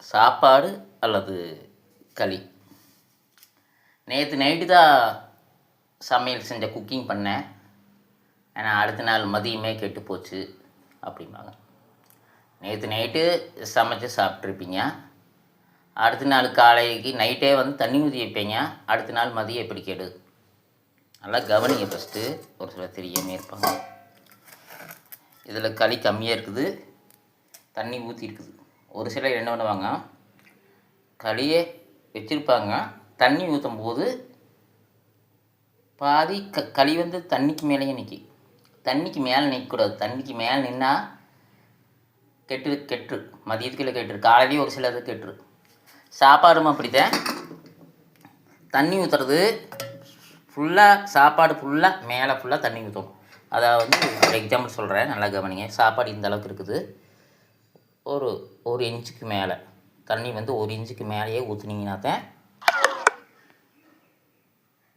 சாப்பாடு அல்லது களி. நேற்று நைட்டு தான் சமையல் செஞ்ச குக்கிங் பண்ணேன். ஏன்னா அடுத்த நாள் மதியமே கெட்டு போச்சு அப்படிம்பாங்க. நேற்று நைட்டு சமைச்சு சாப்பிட்ருப்பீங்க. அடுத்த நாள் காலைக்கு நைட்டே வந்து தண்ணி ஊற்றி வைப்பீங்க. அடுத்த நாள் மதியம் எப்படி கெடு? நல்லா கவனிங்க. ஃபஸ்ட்டு ஒரு சிலர் தெரியாமல் இருப்பாங்க. இதில் களி கம்மியாக இருக்குது, தண்ணி ஊற்றி இருக்குது. ஒரு சிலர் என்ன பண்ணுவாங்க, களியை வச்சுருப்பாங்க, தண்ணி ஊற்றும் போது பாதி களி வந்து தண்ணிக்கு மேலேயே நிற்கி. தண்ணிக்கு மேலே நிற்கக்கூடாது. தண்ணிக்கு மேலே நின்னால் கெட்டுரு. மதியத்துக்குள்ளே கெட்டுரு. காலையிலேயே ஒரு சிலது கெட்டுரு. சாப்பாடும் அப்படித்தான். தண்ணி ஊற்றுறது ஃபுல்லாக, சாப்பாடு ஃபுல்லாக மேலே ஃபுல்லாக தண்ணி ஊற்றணும். அதாவது ஒரு எக்ஸாம்பிள் சொல்கிறேன், நல்லா கவனிங்க. சாப்பாடு இந்த அளவுக்கு இருக்குது. ஒரு இன்ச்சுக்கு மேலே தண்ணி வந்து 1 இன்ச்சுக்கு மேலேயே ஊற்றுனீங்கன்னா தான்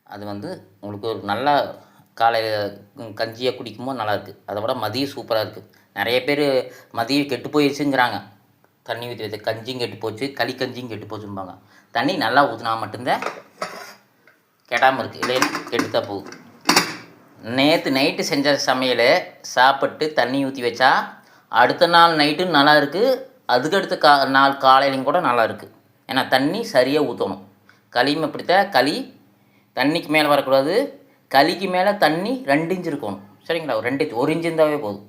அது வந்து உங்களுக்கு ஒரு நல்லா காலையில் கஞ்சியாக குடிக்கும்போது நல்லாயிருக்கு. அதை விட மதியம் சூப்பராக இருக்குது. நிறைய பேர் மதியம் கெட்டு போயிடுச்சுங்கிறாங்க. தண்ணி ஊற்றி வச்சு கஞ்சியும் கெட்டு போச்சு, களி கஞ்சியும் கெட்டு போச்சும்பாங்க. தண்ணி நல்லா ஊற்றினா மட்டும்தான் கெடாமல் இருக்குது, இல்லைன்னா கெட்டுத்தான் போகுது. நேற்று நைட்டு செஞ்ச சமையல் சாப்பிட்டு தண்ணி ஊற்றி வச்சா அடுத்த நாள் நைட்டும் நல்லா இருக்குது, அதுக்கடுத்த நாள் காலையிலையும் கூட நல்லா இருக்குது. ஏன்னா தண்ணி சரியாக ஊற்றணும். களியும் அப்படித்தான். களி தண்ணிக்கு மேலே வரக்கூடாது. களிக்கு மேலே தண்ணி 2 இன்ச்சு இருக்கணும். சரிங்களா? 1 இன்ச்சு இருந்தாவே போதும்.